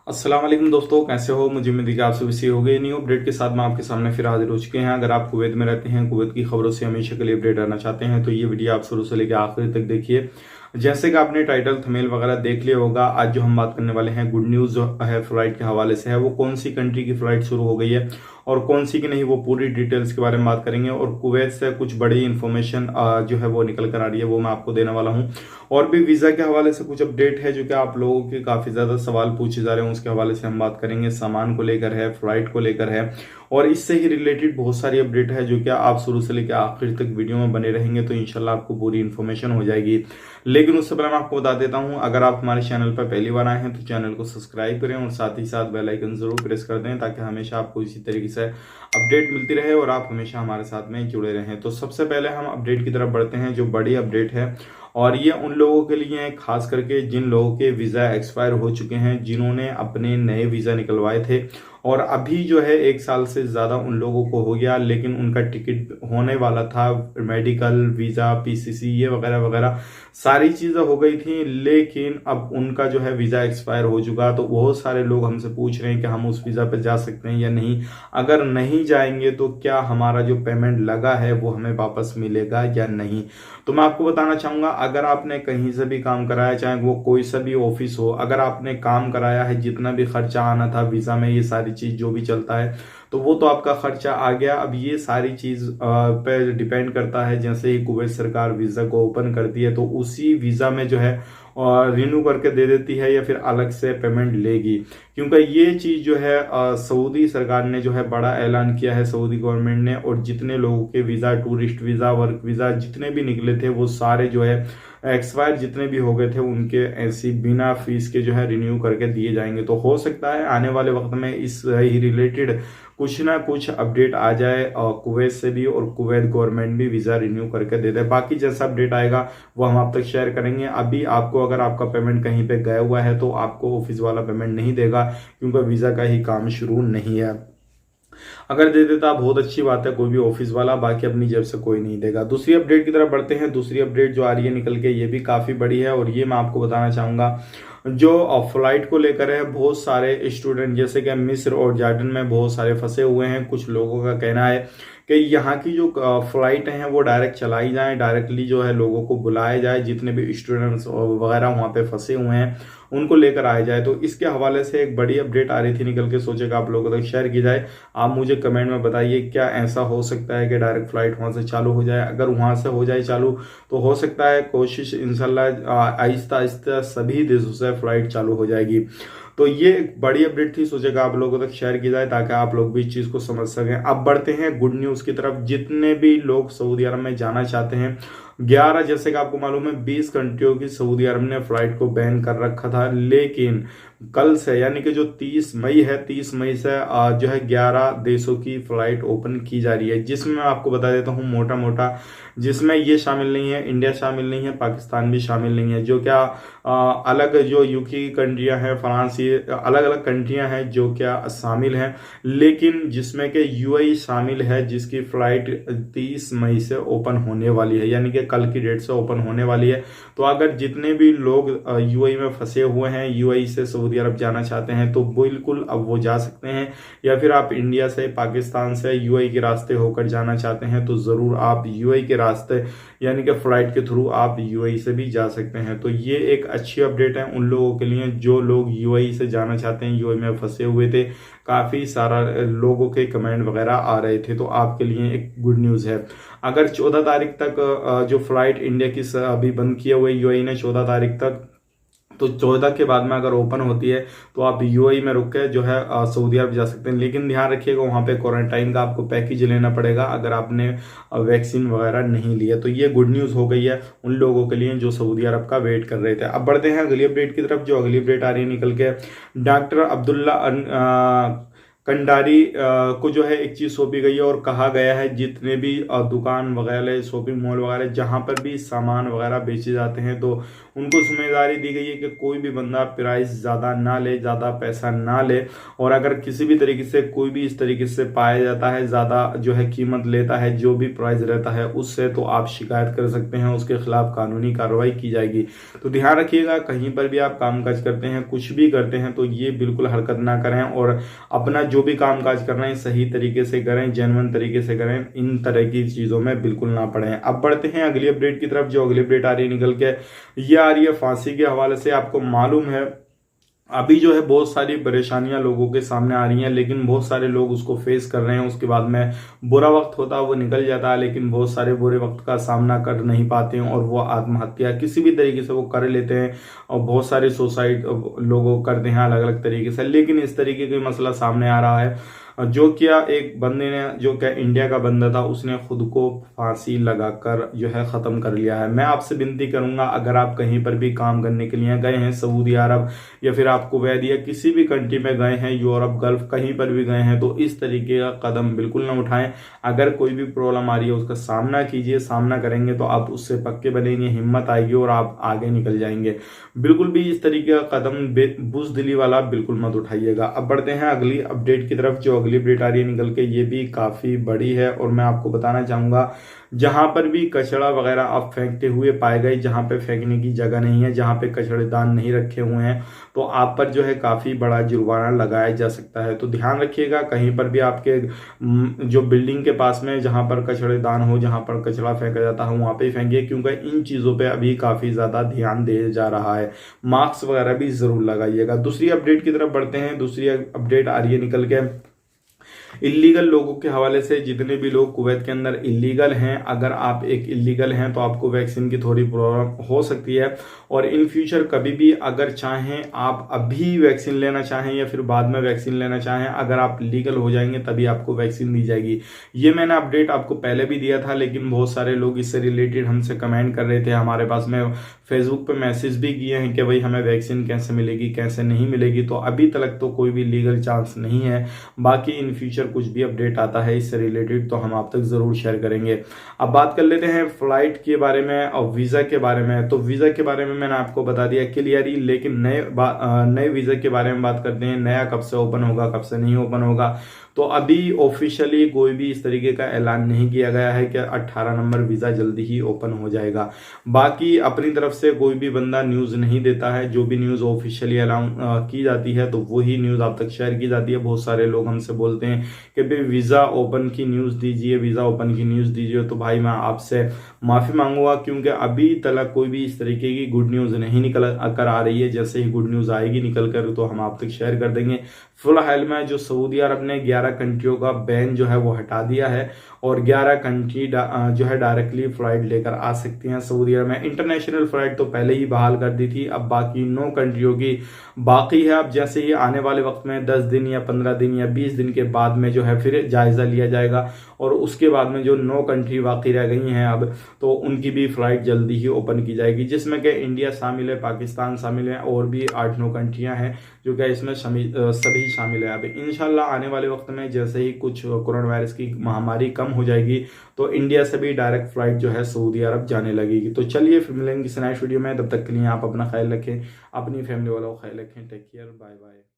अस्सलाम वालेकुम दोस्तों, कैसे हो? मुझे उम्मीद है कि आप सभी सही हो गए। न्यू अपडेट के साथ मैं आपके सामने फिर हाजिर हो चुके हैं। अगर आप कुवैत में रहते हैं, कुवैत की खबरों से हमेशा के लिए अपडेट रहना चाहते हैं तो ये वीडियो आप शुरू से लेकर आखिर तक देखिए। जैसे कि आपने टाइटल थंबनेल वगैरह देख लिया होगा, आज जो हम बात करने वाले हैं गुड न्यूज़ जो है फ्लाइट के हवाले से है। वो कौन सी कंट्री की फ्लाइट शुरू हो गई है और कौन सी की नहीं, वो पूरी डिटेल्स के बारे में बात करेंगे। और कुवैत से कुछ बड़ी इंफॉर्मेशन जो है वो निकल कर आ रही है, वो मैं आपको देने वाला हूँ। और भी वीज़ा के हवाले से कुछ अपडेट है जो कि आप लोगों के काफ़ी ज़्यादा सवाल पूछे जा रहे हैं, उसके हवाले से हम बात करेंगे। सामान को लेकर है, फ्लाइट को लेकर है, और इससे ही रिलेटेड बहुत सारी अपडेट है जो कि आप शुरू से लेकर आखिर तक वीडियो में बने रहेंगे तो इंशाल्लाह आपको पूरी इन्फॉर्मेशन हो जाएगी। लेकिन उससे पहले मैं आपको बता देता हूं, अगर आप हमारे चैनल पर पहली बार आए हैं तो चैनल को सब्सक्राइब करें और साथ ही साथ बेल आइकन जरूर प्रेस कर दें ताकि हमेशा आपको इसी तरीके से अपडेट मिलती रहे और आप हमेशा हमारे साथ में जुड़े रहें। तो सबसे पहले हम अपडेट की तरफ बढ़ते हैं, जो बड़ी अपडेट है। और ये उन लोगों के लिए है, खास करके जिन लोगों के वीज़ा एक्सपायर हो चुके हैं, जिन्होंने अपने नए वीज़ा निकलवाए थे और अभी जो है 1 साल से ज़्यादा उन लोगों को हो गया, लेकिन उनका टिकट होने वाला था। मेडिकल वीज़ा, पीसीसी, ये वगैरह वगैरह सारी चीज़ें हो गई थी, लेकिन अब उनका जो है वीज़ा एक्सपायर हो चुका। तो बहुत सारे लोग हमसे पूछ रहे हैं कि हम उस वीज़ा पर जा सकते हैं या नहीं। अगर नहीं जाएंगे तो क्या हमारा जो पेमेंट लगा है वो हमें वापस मिलेगा या नहीं। तो मैं आपको बताना चाहूंगा, अगर आपने कहीं से भी काम कराया, चाहे वो कोई सा भी ऑफिस हो, अगर आपने काम कराया है, जितना भी खर्चा आना था वीज़ा में, ये सारी चीज़ जो भी चलता है तो वो तो आपका खर्चा आ गया। अब ये सारी चीज़ पे डिपेंड करता है, जैसे ही कुवैत सरकार वीज़ा को ओपन करती है तो उसी वीज़ा में जो है रिन्यू करके दे देती है या फिर अलग से पेमेंट लेगी। क्योंकि ये चीज़ जो है सऊदी सरकार ने जो है बड़ा ऐलान किया है, सऊदी गवर्नमेंट ने, और जितने लोगों के visa, tourist visa, work visa जितने भी निकले थे वो सारे जो है एक्सपायर जितने भी हो गए थे उनके ऐसी बिना फीस के जो है रिन्यू करके दिए जाएंगे। तो हो सकता है आने वाले वक्त में इस ही रिलेटेड कुछ ना कुछ अपडेट आ जाए कुवैत से भी, और कुवैत गवर्नमेंट भी वीज़ा रिन्यू करके दे दे। बाकी जैसा अपडेट आएगा वो हम आप तक शेयर करेंगे। अभी आपको अगर आपका पेमेंट कहीं पे गया हुआ है तो आपको ऑफिस वाला पेमेंट नहीं देगा, क्योंकि वीज़ा का ही काम शुरू नहीं है। अगर दे देता बहुत अच्छी बात है, कोई भी ऑफिस वाला, बाकी अपनी जेब से कोई नहीं देगा। दूसरी अपडेट की तरफ बढ़ते हैं। दूसरी अपडेट जो आ रही है निकल के, ये भी काफ़ी बड़ी है और ये मैं आपको बताना चाहूँगा। जो फ्लाइट को लेकर है, बहुत सारे स्टूडेंट जैसे कि मिस्र और जॉर्डन में बहुत सारे फंसे हुए हैं। कुछ लोगों का कहना है कि यहाँ की जो फ्लाइट हैं वो डायरेक्ट चलाई जाए, डायरेक्टली जो है लोगों को बुलाया जाए, जितने भी स्टूडेंट्स वगैरह वहाँ पे फंसे हुए हैं उनको लेकर आया जाए। तो इसके हवाले से एक बड़ी अपडेट आ रही थी निकल के, सोचे कि आप लोगों तक शेयर की जाए। आप मुझे कमेंट में बताइए, क्या ऐसा हो सकता है कि डायरेक्ट फ्लाइट वहाँ से चालू हो जाए? अगर वहाँ से हो जाए चालू तो हो सकता है, कोशिश इंशाल्लाह आहिस्ता आहिस्ता सभी देशों से फ्लाइट चालू हो जाएगी। तो ये एक बड़ी अपडेट थी, सोचेगा आप लोगों तक शेयर की जाए ताकि आप लोग भी इस चीज़ को समझ सकें। अब बढ़ते हैं गुड न्यूज़ की तरफ। जितने भी लोग सऊदी अरब में जाना चाहते हैं, 11 जैसे कि आपको मालूम है 20 कंट्रियों की सऊदी अरब ने फ्लाइट को बैन कर रखा था, लेकिन कल से यानी कि जो 30 मई है, 30 मई से जो है 11 देशों की फ्लाइट ओपन की जा रही है। जिसमें मैं आपको बता देता हूँ मोटा मोटा, जिसमें ये शामिल नहीं है, इंडिया शामिल नहीं है, पाकिस्तान भी शामिल नहीं है। जो क्या अलग जो यूके की कंट्रियां हैं, फ्रांस, ये अलग अलग कंट्रियां हैं जो क्या शामिल हैं, लेकिन जिसमें कि यूएई शामिल है, जिसकी फ्लाइट 30 मई से ओपन होने वाली है, यानी कि कल की डेट से ओपन होने वाली है। तो अगर जितने भी लोग यूएई में फंसे हुए हैं, यूएई से सऊदी अरब जाना चाहते हैं तो बिल्कुल अब वो जा सकते हैं। या फिर आप इंडिया से, पाकिस्तान से यूएई के रास्ते होकर जाना चाहते हैं तो ज़रूर आप यूएई के रास्ते यानी कि फ्लाइट के थ्रू आप यूएई से भी जा सकते हैं। तो ये एक अच्छी अपडेट है उन लोगों के लिए जो लोग यूएई से जाना चाहते हैं, यूएई में फंसे हुए थे। काफ़ी सारा लोगों के कमेंट वगैरह आ रहे थे, तो आपके लिए एक गुड न्यूज़ है। अगर 14 तारीख तक जो फ्लाइट इंडिया की अभी बंद किए हुए यूएई ने 14 तारीख तक, तो 14 के बाद में अगर ओपन होती है तो आप यूएई में रुक के जो है सऊदी अरब जा सकते हैं। लेकिन ध्यान रखिएगा, वहाँ पे क्वारंटाइन का आपको पैकेज लेना पड़ेगा अगर आपने वैक्सीन वगैरह नहीं लिया। तो ये गुड न्यूज़ हो गई है उन लोगों के लिए जो सऊदी अरब का वेट कर रहे थे। अब बढ़ते हैं अगली अपडेट की तरफ। जो अगली अपडेट आ रही है निकल के, डॉक्टर अब्दुल्ला कंडारी को जो है एक चीज़ सौंपी गई है और कहा गया है जितने भी दुकान वगैरह, शॉपिंग मॉल वगैरह, जहां पर भी सामान वगैरह बेचे जाते हैं, तो उनको जिम्मेदारी दी गई है कि कोई भी बंदा प्राइस ज़्यादा ना ले, ज़्यादा पैसा ना ले। और अगर किसी भी तरीके से कोई भी इस तरीके से पाया जाता है, ज़्यादा जो है कीमत लेता है, जो भी प्राइस रहता है उससे, तो आप शिकायत कर सकते हैं, उसके खिलाफ कानूनी कार्रवाई की जाएगी। तो ध्यान रखिएगा, कहीं पर भी आप कामकाज करते हैं, कुछ भी करते हैं, तो ये बिल्कुल हरकत ना करें और अपना जो भी कामकाज कर रहे हैं सही तरीके से करें, जेन्युइन तरीके से करें, इन तरह की चीज़ों में बिल्कुल ना पड़ें। अब बढ़ते हैं अगली अपडेट की तरफ। जो अगली अपडेट आ रही है निकल के, ये आ रही है फांसी के हवाले से। आपको मालूम है अभी जो है बहुत सारी परेशानियां लोगों के सामने आ रही हैं, लेकिन बहुत सारे लोग उसको फेस कर रहे हैं। उसके बाद में बुरा वक्त होता है वो निकल जाता है, लेकिन बहुत सारे बुरे वक्त का सामना कर नहीं पाते हैं और वो आत्महत्या किसी भी तरीके से वो कर लेते हैं। और बहुत सारे सुसाइड लोगों करते हैं अलग अलग तरीके से। लेकिन इस तरीके का मसला सामने आ रहा है, जो क्या एक बंदे ने, जो क्या इंडिया का बंदा था, उसने खुद को फांसी लगाकर जो है ख़त्म कर लिया है। मैं आपसे विनती करूंगा, अगर आप कहीं पर भी काम करने के लिए गए हैं, सऊदी अरब या फिर आप कुवैत या किसी भी कंट्री में गए हैं, यूरोप गल्फ कहीं पर भी गए हैं, तो इस तरीके का कदम बिल्कुल ना उठाएं। अगर कोई भी प्रॉब्लम आ रही है उसका सामना कीजिए, सामना करेंगे तो आप उससे पक्के बनेंगे, हिम्मत आएगी और आप आगे निकल जाएंगे। बिल्कुल भी इस तरीके का कदम बुज़दिली वाला बिल्कुल मत उठाइएगा। अब बढ़ते हैं अगली अपडेट की तरफ। जो अगली अपडेट आ रही है निकल के, ये भी काफ़ी बड़ी है और मैं आपको बताना चाहूँगा, जहां पर भी कचरा वगैरह आप फेंकते हुए पाए गए, जहां पे फेंकने की जगह नहीं है, जहां पे कचड़ेदान नहीं रखे हुए हैं, तो आप पर जो है काफ़ी बड़ा जुर्माना लगाया जा सकता है। तो ध्यान रखिएगा, कहीं पर भी आपके जो बिल्डिंग के पास में जहां पर कचड़ेदान हो, जहां पर कचरा फेंका जाता है, वहां पे फेंकिए, क्योंकि इन चीज़ों पे अभी काफ़ी ज़्यादा ध्यान दिया जा रहा है। मास्क वगैरह भी ज़रूर लगाइएगा। दूसरी अपडेट की तरफ बढ़ते हैं। दूसरी अपडेट आ रही है निकल के, इलीगल लोगों के हवाले से। जितने भी लोग कुवैत के अंदर इलीगल हैं, अगर आप एक इलीगल हैं तो आपको वैक्सीन की थोड़ी प्रॉब्लम हो सकती है। और इन फ्यूचर कभी भी अगर चाहें, आप अभी वैक्सीन लेना चाहें या फिर बाद में वैक्सीन लेना चाहें, अगर आप लीगल हो जाएंगे तभी आपको वैक्सीन दी जाएगी। ये मैंने अपडेट आपको पहले भी दिया था, लेकिन बहुत सारे लोग इससे रिलेटेड हमसे कमेंट कर रहे थे, हमारे पास में फेसबुक पे मैसेज भी किए हैं कि भाई हमें वैक्सीन कैसे मिलेगी, कैसे नहीं मिलेगी। तो अभी तक तो कोई भी लीगल चांस नहीं है। बाकी इन फ्यूचर कुछ भी अपडेट आता है इससे रिलेटेड तो हम आप तक जरूर शेयर करेंगे। अब बात कर लेते हैं फ्लाइट के बारे में और वीज़ा के बारे में। तो वीज़ा के बारे में मैंने आपको बता दिया क्लियरली, लेकिन नए वीज़ा के बारे में बात करते हैं। नया कब से ओपन होगा, कब से नहीं ओपन होगा, तो अभी ऑफिशियली कोई भी इस तरीके का ऐलान नहीं किया गया है कि 18 नंबर वीज़ा जल्दी ही ओपन हो जाएगा। बाकी अपनी तरफ से कोई भी बंदा न्यूज़ नहीं देता है। जो भी न्यूज़ ऑफिशियली अलाउंस की जाती है तो वही न्यूज़ आप तक शेयर की जाती है। बहुत सारे लोग हमसे बोलते हैं कि भाई वीज़ा ओपन की न्यूज़ दीजिए, वीज़ा ओपन की न्यूज़ दीजिए। तो भाई मैं आपसे माफ़ी मांगूंगा, क्योंकि अभी तक कोई भी इस तरीके की गुड न्यूज़ नहीं निकल कर आ रही है। जैसे ही गुड न्यूज़ आएगी निकल कर तो हम आप तक शेयर कर देंगे। फिलहाल में जो सऊदी अरब ने 11 कंट्रियों का बैन जो है वो हटा दिया है और 11 कंट्री जो है डायरेक्टली फ्लाइट लेकर आ सकती हैं सऊदी अरब में। इंटरनेशनल फ्लाइट तो पहले ही बहाल कर दी थी, अब बाकी 9 कंट्रियों की बाकी है। अब जैसे ही आने वाले वक्त में 10 दिन या 15 दिन या 20 दिन के बाद में जो है फिर जायजा लिया जाएगा और उसके बाद में जो 9 कंट्री बाकी रह गई हैं अब, तो उनकी भी फ्लाइट जल्दी ही ओपन की जाएगी, जिसमें कि इंडिया शामिल है, पाकिस्तान शामिल है और भी 8-9 कंट्रियां हैं जो कि इसमें सभी शामिल है। अब इंशाल्लाह आने वाले वक्त में जैसे ही कुछ कोरोना वायरस की महामारी कम हो जाएगी तो इंडिया से भी डायरेक्ट फ्लाइट जो है सऊदी अरब जाने लगेगी। तो चलिए फिर मिलेंगे किसी नए वीडियो में, तब तक के लिए आप अपना ख्याल रखें, अपनी फैमिली वालों का ख्याल रखें। Take care, bye bye.